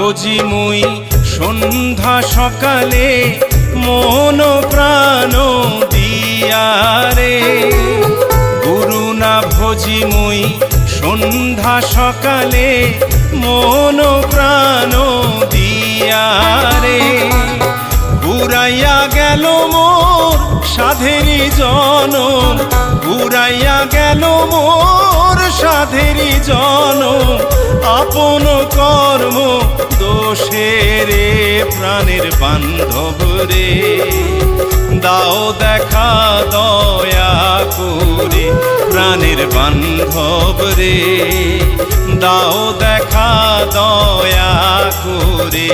ভোজি মুই সন্ধ্যা সকালে মন প্রাণ দিয়ারে। গুরু না ভোজি মুই সন্ধ্যা সকালে মন প্রাণ দিয়ারে। উড়াইয়া গেল মোর সাধেরি জনম, উড়াইয়া গেল মোর সাধেরি জনম। আপন কর্ম দোষে রে প্রাণের বান্ধব রে, দাও দেখা দয়া করে প্রাণের বান্ধব রে, দাও দেখা দয়া করে।